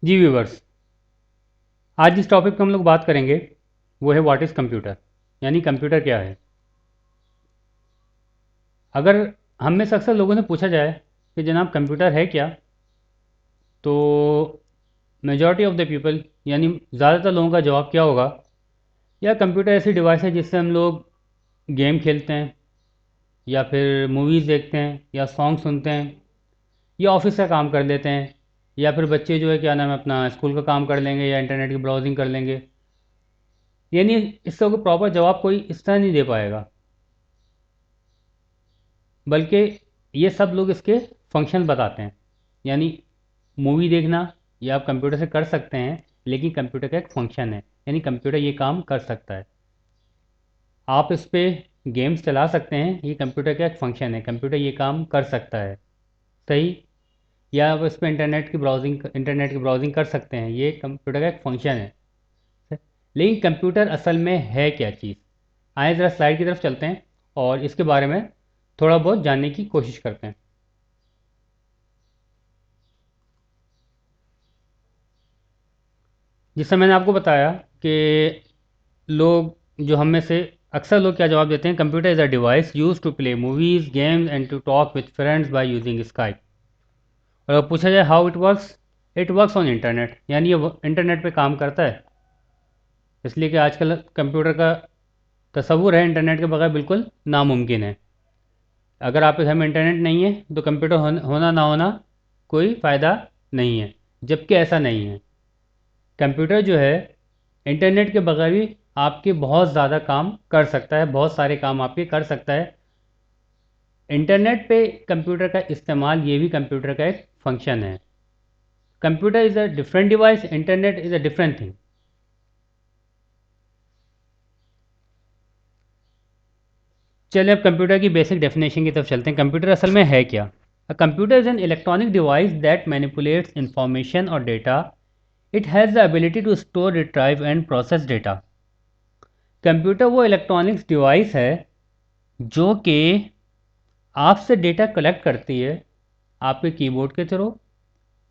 जी viewers, आज जिस topic पे हम लोग बात करेंगे वो है व्हाट इज़ कंप्यूटर, यानी कंप्यूटर क्या है। अगर हम में से अक्सर लोगों से पूछा जाए कि जनाब कंप्यूटर है क्या, तो मेजॉरिटी ऑफ द पीपल यानी ज़्यादातर लोगों का जवाब क्या होगा, या कंप्यूटर ऐसी डिवाइस है जिससे हम लोग गेम खेलते हैं, या फिर मूवीज़ देखते हैं, या सॉन्ग सुनते हैं, या ऑफिस का काम कर लेते हैं, या फिर बच्चे जो है क्या नाम है अपना स्कूल का काम कर लेंगे या इंटरनेट की ब्राउजिंग कर लेंगे। यानी इसका कोई प्रॉपर जवाब कोई इस तरह नहीं दे पाएगा, बल्कि ये सब लोग इसके फंक्शन बताते हैं। यानी मूवी देखना ये आप कंप्यूटर से कर सकते हैं, लेकिन कंप्यूटर का एक फंक्शन है, यानी कंप्यूटर ये काम कर सकता है। आप इस पे गेम्स चला सकते हैं, ये कंप्यूटर का एक फंक्शन है, कंप्यूटर ये काम कर सकता है। सही। या आप इस पे इंटरनेट की ब्राउजिंग कर सकते हैं, ये कंप्यूटर का एक फंक्शन है। लेकिन कंप्यूटर असल में है क्या चीज़, आए ज़रा स्लाइड की तरफ चलते हैं और इसके बारे में थोड़ा बहुत जानने की कोशिश करते हैं। जिससे मैंने आपको बताया कि लोग जो हम में से अक्सर लोग क्या जवाब देते हैं, computer is a device use to play movies games and to talk with friends by using Skype. और अगर पूछा जाए how it works on internet, यानी ये इंटरनेट पे काम करता है। इसलिए कि आजकल कंप्यूटर का तस्वुर है इंटरनेट के बगैर बिल्कुल नामुमकिन है। अगर आपके घर में इंटरनेट नहीं है तो कंप्यूटर होना ना होना कोई फ़ायदा नहीं है, जबकि ऐसा नहीं है। कंप्यूटर जो है इंटरनेट के बगैर भी आपके बहुत ज़्यादा काम कर सकता है, बहुत सारे काम आपके कर सकता है। इंटरनेट पे कंप्यूटर का इस्तेमाल ये भी कंप्यूटर का एक फंक्शन है। Computer is a different device, internet is a different thing. चलिए अब कंप्यूटर की बेसिक डेफिनेशन की तरफ चलते हैं। कंप्यूटर असल में है क्या। A computer is an electronic device that manipulates information और data. It has the ability to store, retrieve and process data. Computer वो इलेक्ट्रॉनिक्स डिवाइस है जो कि आपसे डेटा कलेक्ट करती है, आपके कीबोर्ड के थ्रू,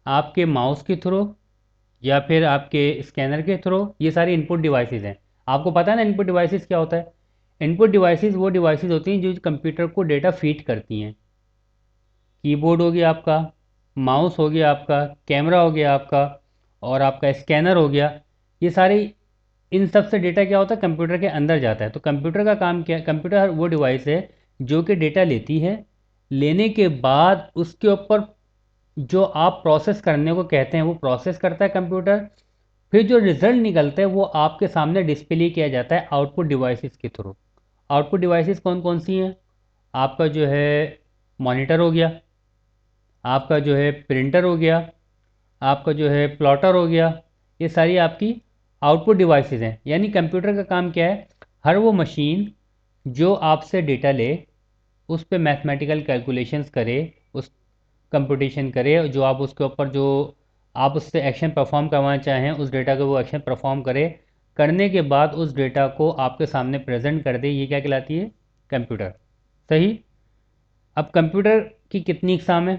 आपके माउस के थ्रू, या फिर आपके स्कैनर के थ्रू। ये सारी इनपुट डिवाइसेस हैं। आपको पता है ना इनपुट डिवाइसेस क्या होता है। इनपुट डिवाइसेस वो डिवाइसेस होती हैं जो कंप्यूटर को डेटा फीड करती हैं। कीबोर्ड हो गया आपका, माउस हो गया आपका, कैमरा हो गया आपका, और आपका स्कैनर हो गया। ये सारी इन सब से डेटा क्या होता है कंप्यूटर के अंदर जाता है। तो कंप्यूटर का काम क्या है, कंप्यूटर वो डिवाइस है जो कि डेटा लेती है। लेने के बाद उसके ऊपर जो आप प्रोसेस करने को कहते हैं वो प्रोसेस करता है कंप्यूटर। फिर जो रिजल्ट निकलता है वो आपके सामने डिस्प्ले किया जाता है आउटपुट डिवाइसेस के थ्रू। आउटपुट डिवाइसेस कौन कौन सी हैं, आपका जो है मॉनिटर हो गया, आपका जो है प्रिंटर हो गया, आपका जो है प्लॉटर हो गया। ये सारी आपकी आउटपुट डिवाइसेस हैं। यानी कंप्यूटर का काम क्या है, हर वो मशीन जो आपसे डेटा ले, उस पे मैथमेटिकल कैलकुलेशंस करे, उस कंप्यूटेशन करे, जो आप उसके ऊपर जो आप उससे एक्शन परफॉर्म करवाना चाहें उस डेटा को वो एक्शन परफॉर्म करे। करने के बाद उस डेटा को आपके सामने प्रेजेंट कर दे, ये क्या कहलाती है, कंप्यूटर। सही। अब कंप्यूटर की कितनी इकसाम है,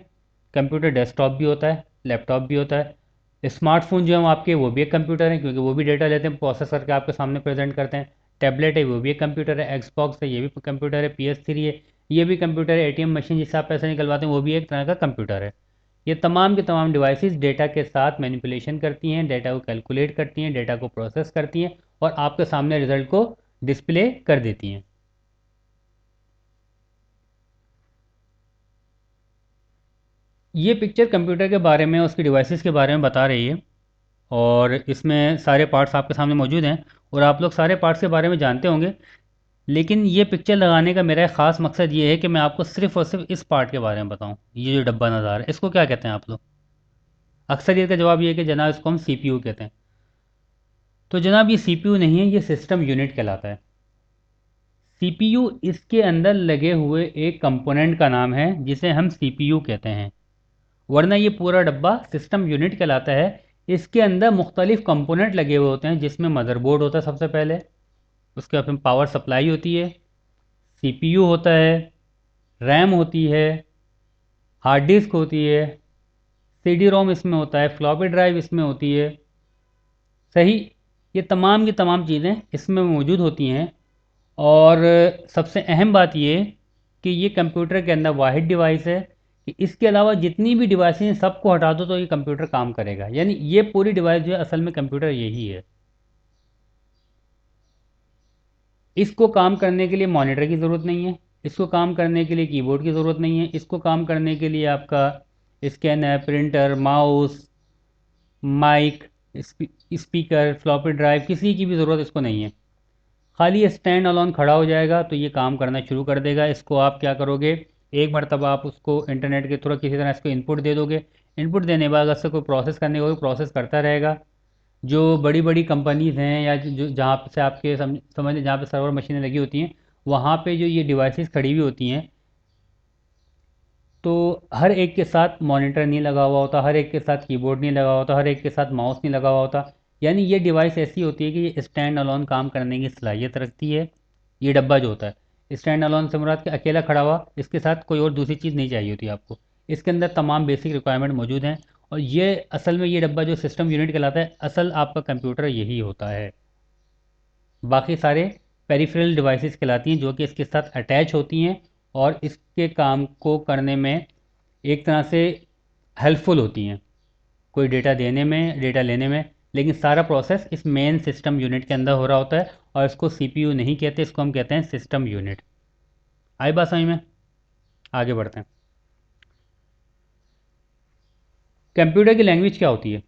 कंप्यूटर डेस्कटॉप भी होता है, लैपटॉप भी होता है। स्मार्टफोन जो है आपके वो भी एक कंप्यूटर है, क्योंकि वो भी डेटा लेते हैं, प्रोसेस करके आपके सामने प्रेजेंट करते हैं। टैबलेट है वो भी एक कंप्यूटर है, एक्सबॉक्स है ये भी कंप्यूटर है, PS3 है ये भी कंप्यूटर है, ATM मशीन जिससे आप पैसे निकलवाते हैं वो भी एक तरह का कंप्यूटर है। ये तमाम के तमाम डिवाइसेस डेटा के साथ मैनिपुलेशन करती हैं, डेटा को कैलकुलेट करती हैं, डेटा को प्रोसेस करती हैं, और आपके सामने रिजल्ट को डिस्प्ले कर देती हैं। ये पिक्चर कंप्यूटर के बारे में, उसकी डिवाइसेस के बारे में बता रही है, और इसमें सारे पार्ट्स आपके सामने मौजूद हैं, और आप लोग सारे पार्ट्स के बारे में जानते होंगे। लेकिन ये पिक्चर लगाने का मेरा एक ख़ास मकसद ये है कि मैं आपको सिर्फ़ और सिर्फ इस पार्ट के बारे में बताऊं। ये जो डब्बा नज़र आ रहा है इसको क्या कहते हैं आप लोग। अक्सर इसका जवाब ये है कि जनाब इसको हम CPU कहते हैं। तो जनाब ये CPU नहीं है, ये सिस्टम यूनिट कहलाता है। CPU इसके अंदर लगे हुए एक कंपोनेंट का नाम है जिसे हम CPU कहते हैं, वरना ये पूरा डब्बा सिस्टम यूनिट कहलाता है। इसके अंदर मुख्तलिफ कंपोनेंट लगे हुए होते हैं, जिसमें मदरबोर्ड होता है सबसे पहले, उसके बाद पावर सप्लाई होती है, CPU होता है, रैम होती है, हार्ड डिस्क होती है, CD रोम इसमें होता है, फ्लॉपी ड्राइव इसमें होती है। सही, ये तमाम की तमाम चीज़ें इसमें मौजूद होती हैं। और सबसे अहम बात ये कि ये कंप्यूटर के अंदर वाहिद डिवाइस है कि इसके अलावा जितनी भी डिवाइसें हैं सबको हटा दो तो ये कंप्यूटर काम करेगा। यानी ये पूरी डिवाइस जो है असल में कंप्यूटर यही है। इसको काम करने के लिए मॉनिटर की ज़रूरत नहीं है, इसको काम करने के लिए कीबोर्ड की ज़रूरत नहीं है, इसको काम करने के लिए आपका scanner, printer, mouse, mic, speaker, floppy drive, किसी की भी ज़रूरत इसको नहीं है। खाली ये स्टैंड अलोन खड़ा हो जाएगा तो ये काम करना शुरू कर देगा। इसको आप क्या करोगे, एक मरतबा आप उसको इंटरनेट के थ्रू किसी तरह इसको इनपुट दे दोगे। इनपुट देने के बाद अगर से कोई प्रोसेस करने को प्रोसेस करता रहेगा। जो बड़ी बड़ी कंपनीज़ हैं या जो जहाँ से आपके समझ जहाँ पे सर्वर मशीनें लगी होती हैं, वहाँ पे जो ये डिवाइसेस खड़ी हुई होती हैं, तो हर एक के साथ मॉनिटर नहीं लगा हुआ होता, हर एक के साथ कीबोर्ड नहीं लगा हुआ होता, हर एक के साथ माउस नहीं लगा हुआ होता। यानी ये डिवाइस ऐसी होती है कि ये स्टैंड अलोन काम करने की सलाहियत रखती है। ये डब्बा जो होता है स्टैंड अलोन से मुराद कि अकेला खड़ा हुआ, इसके साथ कोई और दूसरी चीज़ नहीं चाहिए होती आपको। इसके अंदर तमाम बेसिक रिक्वायरमेंट मौजूद हैं। और ये असल में ये डब्बा जो सिस्टम यूनिट कहलाता है, असल आपका कंप्यूटर यही होता है। बाकी सारे पेरिफेरल डिवाइसेस कहलाती हैं जो कि इसके साथ अटैच होती हैं और इसके काम को करने में एक तरह से हेल्पफुल होती हैं, कोई डेटा देने में, डेटा लेने में। लेकिन सारा प्रोसेस इस मेन सिस्टम यूनिट के अंदर हो रहा होता है और इसको सीपीयू नहीं कहते, इसको हम कहते हैं सिस्टम यूनिट। आई बात समझ में? आगे बढ़ते हैं। कंप्यूटर की लैंग्वेज क्या होती है?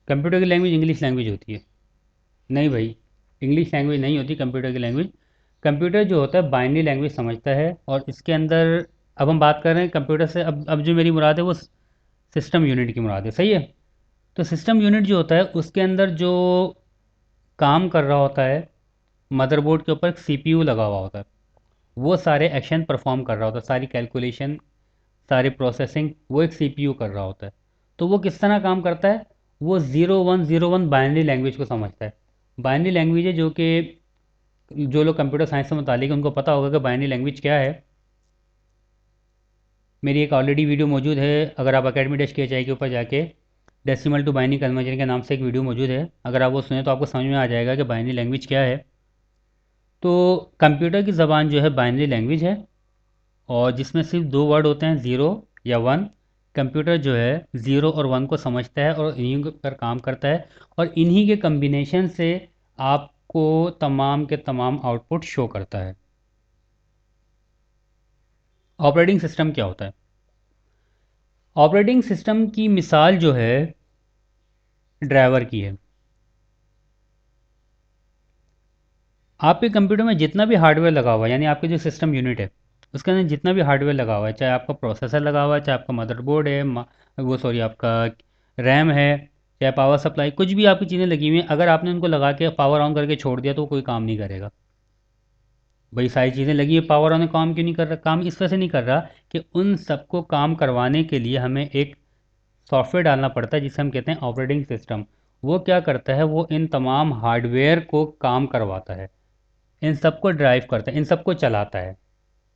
कंप्यूटर की लैंग्वेज इंग्लिश लैंग्वेज होती है। नहीं भाई, इंग्लिश लैंग्वेज नहीं होती कंप्यूटर की लैंग्वेज। कंप्यूटर जो होता है बाइनरी लैंग्वेज समझता है और इसके अंदर अब हम बात कर रहे हैं कंप्यूटर से। अब जो मेरी मुराद है वो सिस्टम यूनिट की मुराद है, सही है। तो सिस्टम यूनिट जो होता है उसके अंदर जो काम कर रहा होता है, मदरबोर्ड के ऊपर एक सीपीयू लगा हुआ होता है, वो सारे एक्शन परफॉर्म कर रहा होता है, सारी कैलकुलेशन, सारी प्रोसेसिंग वो एक सीपीयू कर रहा होता है। तो वो किस तरह काम करता है, वो 0101 बाइनरी लैंग्वेज को समझता है। बाइनरी लैंग्वेज है जो कि जो लोग कंप्यूटर साइंस से मुतालिक हैं, उनको पता होगा कि बाइनरी लैंग्वेज क्या है। मेरी एक ऑलरेडी वीडियो मौजूद है, अगर आप अकेडमी डैश के के ऊपर जाके डेसिमल टू बाइनरी कन्वर्जन के नाम से एक वीडियो मौजूद है, अगर आप वो सुने तो आपको समझ में आ जाएगा कि बाइनरी लैंग्वेज क्या है। तो कंप्यूटर की ज़बान जो है बाइनरी लैंग्वेज है और जिसमें सिर्फ दो वर्ड होते हैं, ज़ीरो या वन। कंप्यूटर जो है ज़ीरो और वन को समझता है और इन्हीं पर काम करता है और इन्हीं के कम्बिनेशन से आपको तमाम के तमाम आउटपुट शो करता है। ऑपरेटिंग सिस्टम क्या होता है? ऑपरेटिंग सिस्टम की मिसाल जो है ड्राइवर की है। आपके कंप्यूटर में जितना भी हार्डवेयर लगा हुआ है, यानी आपके जो सिस्टम यूनिट है उसके अंदर जितना भी हार्डवेयर लगा हुआ है, चाहे आपका प्रोसेसर लगा हुआ है, चाहे आपका मदरबोर्ड है, वो सॉरी आपका रैम है, चाहे पावर सप्लाई, कुछ भी आपकी चीज़ें लगी हुई हैं, अगर आपने उनको लगा के पावर ऑन करके छोड़ दिया तो कोई काम नहीं करेगा। भाई सारी चीज़ें लगी है, पावर ऑन काम क्यों नहीं कर रहा? काम इस वजह से नहीं कर रहा कि उन सबको काम करवाने के लिए हमें एक सॉफ्टवेयर डालना पड़ता है जिसे हम कहते हैं ऑपरेटिंग सिस्टम। वो क्या करता है, वो इन तमाम हार्डवेयर को काम करवाता है, इन सबको ड्राइव करता है, इन सबको चलाता है।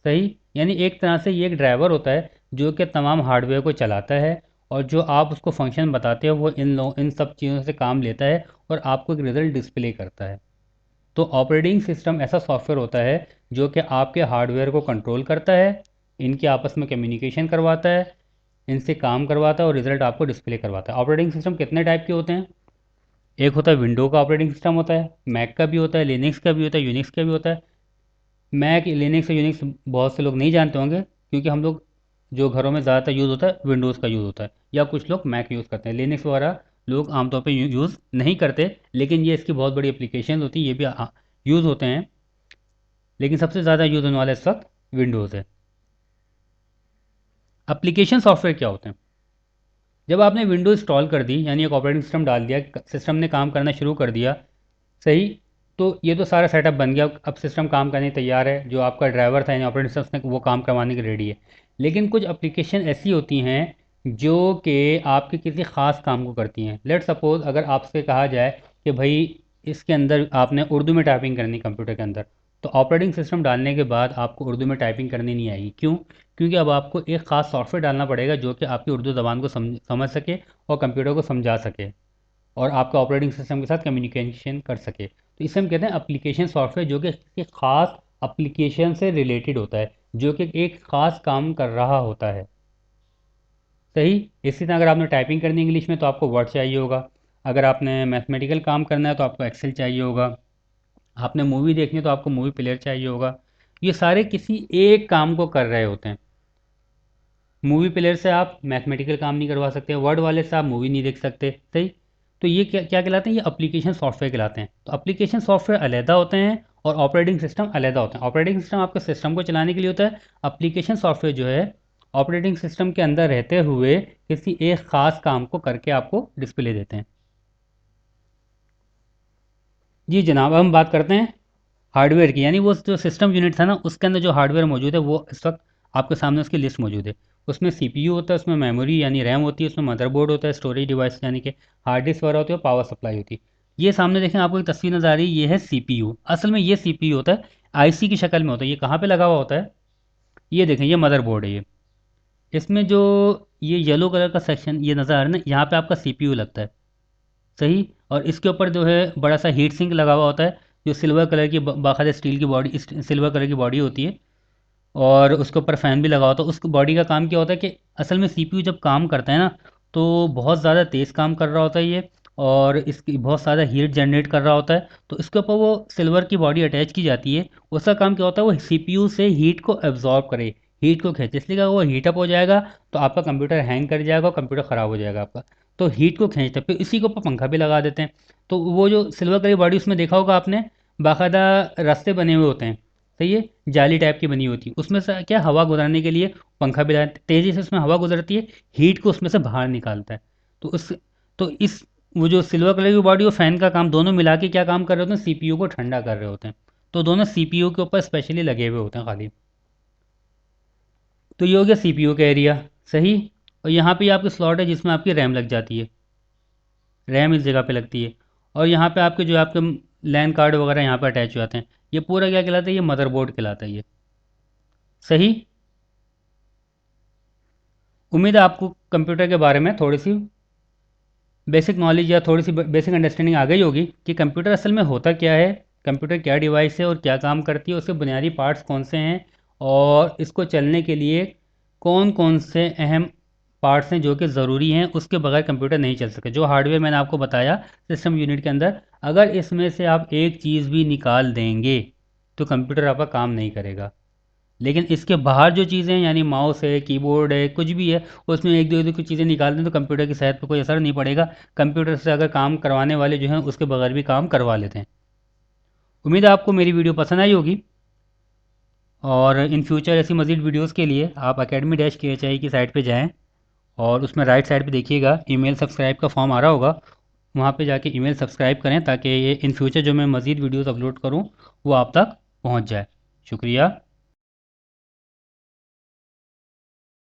सही, यानी एक तरह से ये एक ड्राइवर होता है जो कि तमाम हार्डवेयर को चलाता है और जो आप उसको फंक्शन बताते हो वो इन सब चीज़ों से काम लेता है और आपको एक रिज़ल्ट डिस्प्ले करता है। तो ऑपरेटिंग सिस्टम ऐसा सॉफ्टवेयर होता है जो कि आपके हार्डवेयर को कंट्रोल करता है, इनके आपस में कम्युनिकेशन करवाता है, इनसे काम करवाता है और रिज़ल्ट आपको डिस्प्ले करवाता है। ऑपरेटिंग सिस्टम कितने टाइप के होते हैं? एक होता है विंडो का ऑपरेटिंग सिस्टम होता है, मैक का भी होता है, लिनक्स का भी होता है, यूनिक्स का भी होता है। मैक, लिनक्स और यूनिक्स बहुत से लोग नहीं जानते होंगे क्योंकि हम लोग जो घरों में ज़्यादातर यूज़ होता है विंडोज़ का यूज़ होता है, या कुछ लोग मैक यूज़ करते हैं। लिनक्स वगैरह लोग आमतौर पे यूज़ नहीं करते, लेकिन ये इसकी बहुत बड़ी एप्लीकेशन होती है, ये भी यूज़ होते हैं। लेकिन सबसे ज़्यादा यूज़ होने वाला इस वक्त विंडोज़ है। एप्लीकेशन सॉफ्टवेयर क्या होते हैं? जब आपने विंडोज इंस्टॉल कर दी, यानी एक ऑपरेटिंग सिस्टम डाल दिया, सिस्टम ने काम करना शुरू कर दिया, सही। तो ये तो सारा सेटअप बन गया, अब सिस्टम काम करने तैयार है, जो आपका ड्राइवर था यानी ऑपरेटिंग सिस्टम वो काम करवाने के रेडी है। लेकिन कुछ एप्लीकेशन ऐसी होती हैं जो कि आपके किसी ख़ास काम को करती हैं। लेट सपोज़ अगर आपसे कहा जाए कि भाई इसके अंदर आपने उर्दू में टाइपिंग करनी कंप्यूटर के अंदर, तो ऑपरेटिंग सिस्टम डालने के बाद आपको उर्दू में टाइपिंग करनी नहीं आएगी। क्यों? क्योंकि अब आपको एक ख़ास सॉफ्टवेयर डालना पड़ेगा जो कि आपकी उर्दू ज़बान को समझ सके और कंप्यूटर को समझा सके और आपका ऑपरेटिंग सिस्टम के साथ कम्युनिकेशन कर सके। तो इसे हम कहते हैं एप्लीकेशन सॉफ्टवेयर, जो कि किसी ख़ास एप्लीकेशन से रिलेटेड होता है, जो कि एक ख़ास काम कर रहा होता है। सही। इसी तरह अगर आपने टाइपिंग करनी है इंग्लिश में तो आपको वर्ड चाहिए होगा। अगर आपने मैथमेटिकल काम करना है तो आपको एक्सेल चाहिए होगा। आपने मूवी देखनी है तो आपको मूवी प्लेयर चाहिए होगा। ये सारे किसी एक काम को कर रहे होते हैं। मूवी प्लेयर से आप मैथमेटिकल काम नहीं करवा सकते, वर्ड वाले से आप मूवी नहीं देख सकते। सही। तो ये क्या क्या कहलाते हैं? ये एप्लीकेशन सॉफ्टवेयर कहलाते हैं। तो एप्लीकेशन सॉफ्टवेयर अलहदा होते हैं और ऑपरेटिंग सिस्टम अलहदा होते हैं। ऑपरेटिंग सिस्टम आपके सिस्टम को चलाने के लिए होता है। एप्लीकेशन सॉफ्टवेयर जो है ऑपरेटिंग सिस्टम के अंदर रहते हुए किसी एक ख़ास काम को करके आपको डिस्प्ले देते हैं। जी जनाब, अब हम बात करते हैं हार्डवेयर की, यानी वो जो सिस्टम यूनिट था ना उसके अंदर जो हार्डवेयर मौजूद है वो इस वक्त आपके सामने उसकी लिस्ट मौजूद है। उसमें सीपीयू होता है, उसमें मेमोरी यानी रैम होती है, उसमें मदरबोर्ड होता है, स्टोरेज डिवाइस यानी कि हार्ड डिस्क वगैरह होती है, और पावर सप्लाई होती है। ये सामने देखें आपको एक तस्वीर नज़र आ रही है, ये है सीपीयू। असल में ये सीपीयू होता है, आईसी की शक्ल में होता है। ये कहाँ पे लगा हुआ होता है? ये देखें, ये मदरबोर्ड है। ये इसमें जो ये येलो कलर का सेक्शन ये नज़र आ रहा है ना, यहाँ पे आपका सीपीयू लगता है। सही। और इसके ऊपर जो है बड़ा सा हीट सिंक लगा हुआ होता है, जो सिल्वर कलर की बाकायदा स्टील की बॉडी, सिल्वर कलर की बॉडी होती है। और उसके ऊपर फ़ैन भी लगा होता है। उस बॉडी का काम क्या होता है कि असल में सीपीयू जब काम करता है ना तो बहुत ज़्यादा तेज़ काम कर रहा होता है ये, और इसकी बहुत ज़्यादा हीट जनरेट कर रहा होता है। तो इसके ऊपर वो सिल्वर की बॉडी अटैच की जाती है। उसका काम क्या होता है? वो सीपीयू से हीट को एब्जॉर्ब करे, हीट को खींचे। इसलिए क्या वो हीट अप हो जाएगा तो आपका कंप्यूटर हैंग कर जाएगा और कंप्यूटर ख़राब हो जाएगा आपका। तो हीट को खींचते हैं, फिर इसी के ऊपर पंखा भी लगा देते हैं। तो वो जो सिल्वर कलर की बॉडी उसमें देखा होगा आपने, बाकायदा रास्ते बने हुए होते हैं। सही है। जाली टाइप की बनी होती है, उसमें से क्या हवा गुजरने के लिए पंखा भी लगाते, तेज़ी से उसमें हवा गुजरती है, हीट को उसमें से बाहर निकालता है। तो उस तो इस वो जो सिल्वर कलर की बॉडी और फैन का काम दोनों मिला के क्या काम कर रहे होते हैं? सीपीयू को ठंडा कर रहे होते हैं। तो दोनों सीपीयू के ऊपर स्पेशली लगे हुए होते हैं खाली। तो ये हो गया सीपीयू का एरिया। सही। और यहाँ पे आपकी स्लॉट है जिसमें आपकी रैम लग जाती है, रैम इस जगह पे लगती है। और यहाँ पे आपके जो आपके लैन कार्ड वगैरह यहाँ पे अटैच हो जाते हैं। ये पूरा क्या कहलाता है? ये मदरबोर्ड कहलाता है ये। सही। उम्मीद है आपको कंप्यूटर के बारे में थोड़ी सी बेसिक नॉलेज या थोड़ी सी बेसिक अंडरस्टैंडिंग आ गई होगी कि कंप्यूटर असल में होता क्या है, कंप्यूटर क्या डिवाइस है और क्या काम करती है, उसके बुनियादी पार्ट्स कौन से हैं, और इसको चलने के लिए कौन कौन से अहम पार्ट्स हैं जो कि ज़रूरी हैं। उसके बगैर कंप्यूटर नहीं चल सके। जो हार्डवेयर मैंने आपको बताया सिस्टम यूनिट के अंदर, अगर इसमें से आप एक चीज़ भी निकाल देंगे तो कंप्यूटर आपका काम नहीं करेगा। लेकिन इसके बाहर जो चीज़ें हैं यानी माउस है, कीबोर्ड है, कुछ भी है, उसमें एक दो कुछ चीज़ें निकाल दें तो कंप्यूटर की सेहत पर कोई असर नहीं पड़ेगा। कंप्यूटर से अगर काम करवाने वाले जो हैं उसके बगैर भी काम करवा लेते हैं। उम्मीद है आपको मेरी वीडियो पसंद आई होगी, और इन फ्यूचर ऐसी मज़ीद वीडियोज़ के लिए आप academy के एच आई की साइट पर जाएँ, और उसमें राइट साइड पे देखिएगा ईमेल सब्सक्राइब का फॉर्म आ रहा होगा, वहाँ पे जाके ईमेल सब्सक्राइब करें ताकि ये इन फ्यूचर जो मैं मज़ीद वीडियोज़ अपलोड करूँ वो आप तक पहुँच जाए। शुक्रिया।